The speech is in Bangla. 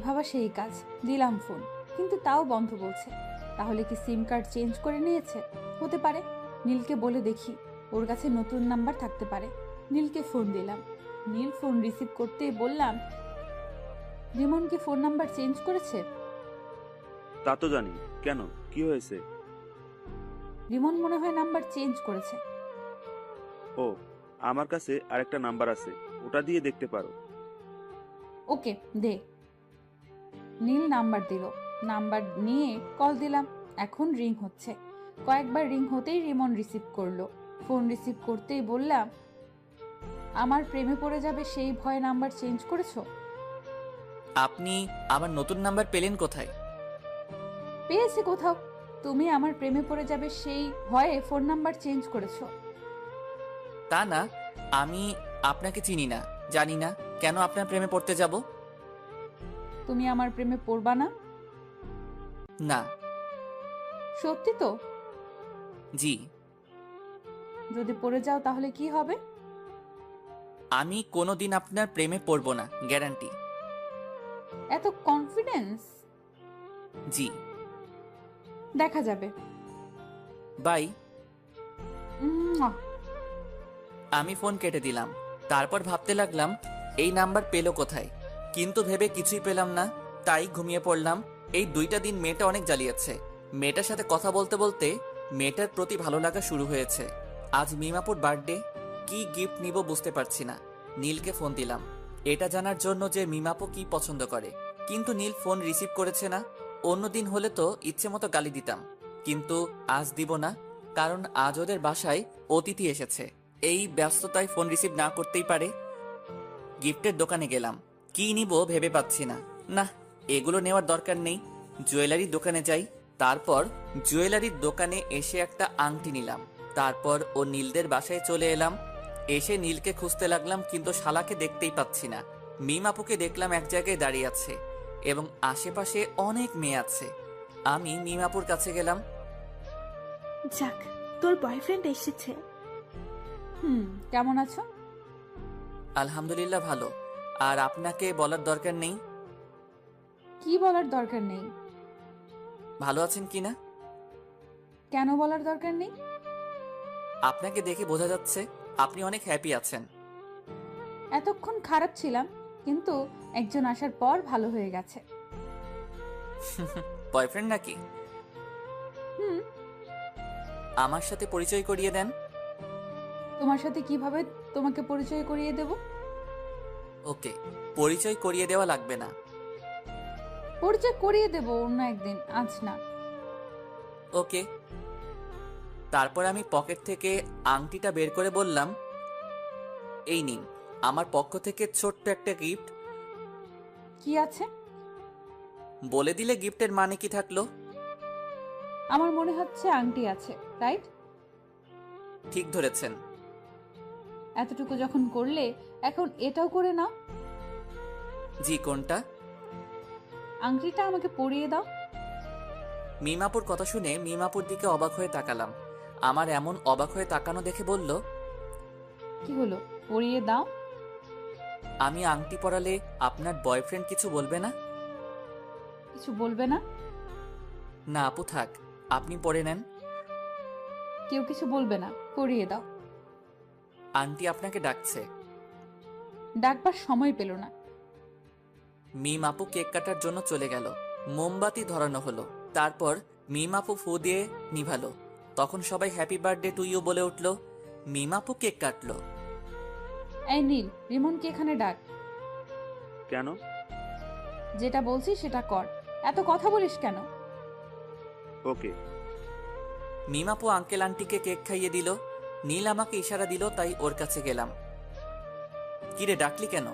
ভাবা সেই কাজ, দিলাম ফোন, কিন্তু তাও বন্ধ বলছে। তাহলে কি সিম কার্ড চেঞ্জ করে নিয়েছে? হতে পারে। নীলকে বলে দেখি, ওর কাছে নতুন নাম্বার থাকতে পারে। নীলকে ফোন দিলাম। নীল ফোন রিসিভ করতেই বললাম, রিমন কি ফোন নাম্বার চেঞ্জ করেছে? তা তো জানি। কেন, কি হয়েছে? রিমন মনে হয় নাম্বার চেঞ্জ করেছে। ও, আমার কাছে আরেকটা নাম্বার আছে, ওটা দিয়ে দেখতে পারো। ওকে, দে। নীল নাম্বার দিল। নাম্বার নিয়ে কল দিলাম। এখন রিং হচ্ছে। কয়েকবার রিং হতেই রিমন রিসিভ করলো। ফোন রিসিভ করতেই বললাম, আমার প্রেমে পড়ে যাবে সেই ভয়ে নাম্বার চেঞ্জ করেছো? আপনি আমার নতুন নাম্বার পেলেন কোথায়? পেয়েছি কোথাও। তুমি আমার প্রেমে পড়ে যাবে সেই ভয়ে ফোন নাম্বার চেঞ্জ করেছো। তা না, আমি আপনাকে চিনি না, জানি না, কেন আপনার প্রেমে পড়তে যাব? তুমি আমার প্রেমে পড়বা না? না। সত্যি তো? জি। যদি পড়ে যাও তাহলে কি হবে? আমি কোনোদিন আপনার প্রেমে পড়ব না, গ্যারান্টি। এত কনফিডেন্স? জি। দেখা যাবে। বাই। উম্মুয়া। আমি ফোন কেটে দিলাম। তারপর ভাবতে লাগলাম এই নাম্বার পেলো কোথায়, কিন্তু ভেবে কিছুই পেলাম না। তাই ঘুমিয়ে পড়লাম। এই 2টা দিন মেয়েটা অনেক জ্বালিয়েছে। মেয়েটার সাথে কথা বলতে বলতে মেয়েটার প্রতি ভালো লাগা শুরু হয়েছে। আজ মিমাপুর বার্থডে, কি গিফট নিব বুঝতে পারছি না। নীলকে ফোন দিলাম এটা জানার জন্য যে মিমাপু কি পছন্দ করে, কিন্তু নীল ফোন রিসিভ করেছে না। অন্যদিন হলে তো ইচ্ছে মতো গালি দিতাম, কিন্তু আজ দিব না, কারণ আজ ওদের বাসায় অতিথি এসেছে। এই ব্যস্ততায় ফোন রিসিভ না করতেই পারে। গিফটের দোকানে গেলাম, কি নিব ভেবে পাচ্ছি না। না, এগুলো নেওয়ার দরকার নেই, জুয়েলারির দোকানে যাই। তারপর জুয়েলারির দোকানে এসে একটা আংটি নিলাম। তারপর ও নীলদের বাসায় চলে এলাম। এসে নীলকে খুঁজতে লাগলাম, কিন্তু শালাকে দেখতেই পাচ্ছি না। মিমাপুকে দেখলাম এক জায়গায় দাঁড়িয়ে আছে এবং আশেপাশে অনেক মেয়ে আছে। আমি মিমাপুর কাছে গেলাম। যাক, তোর বয়ফ্রেন্ড এসেছে। কেমন আছো? আলহামদুলিল্লাহ ভালো। আর আপনাকে বলার দরকার নেই। কি বলার দরকার নেই? ভালো আছেন কিনা? কেন বলার দরকার নেই? আপনাকে দেখে বোঝা যাচ্ছে আপনি অনেক হ্যাপি আছেন। এতক্ষণ খারাপ ছিলাম, কিন্তু একজন আসার পর ভালো হয়ে গেছে। বয়ফ্রেন্ড নাকি? হুম। আমার সাথে পরিচয় করিয়ে দেন। তোমার সাথে কিভাবে তোমাকে পরিচয় করিয়ে দেব? ওকে, পরিচয় করিয়ে দেওয়া লাগবে না। পরিচয় করিয়ে দেব অন্য একদিন, আজ না। ওকে। তারপর আমি পকেট থেকে আংটিটা বের করে বললাম, এই নিন আমার পক্ষ থেকে ছোট্ট একটা গিফট। কি আছে? বলে দিলে গিফটের মানে কি থাকলো? আমার মনে হচ্ছে আংটি আছে, রাইট? ঠিক ধরেছেন। এতটুকু যখন করলে, এখন এটাও করে নাও। জি, কোনটা? আংটিটা আমাকে পরিয়ে দাও। মিমাপুর কথা শুনে মিমাপুর দিকে অবাক হয়ে তাকালাম। আমার এমন অবাক হয়ে তাকানো দেখে বলল, কি হলো, পরিয়ে দাও। আমি আংটি পরালে আপনার বয়ফ্রেন্ড কিছু বলবে না? কিছু বলবে না? না আপু থাক, আপনি পরে নেন। কেউ কিছু বলবে না, পরিয়ে দাও। আন্টি আপনাকে ডাকছে। ডাকবার সময় পেল না। মিম আপু কেক কাটার জন্য চলে গেল। মোমবাতি ধরানো হলো। তারপর মিম আপু ফু দিয়ে নিভালো। তখন সবাই হ্যাপি বার্থডে টু ইউ বলে উঠল। মিম আপু কেক কাটলো। এই নীল, রিমনকে এখানে ডাক। কেন? যেটা বলছি সেটা কর। এত কথা বলিস কেন? ওকে। মিম আপু আঙ্কেল আন্টিকে কেক খাইয়ে দিল। নীল আমাকে ইশারা দিল, তাই ওর কাছে গেলাম। কিরে ডাকলি কেন?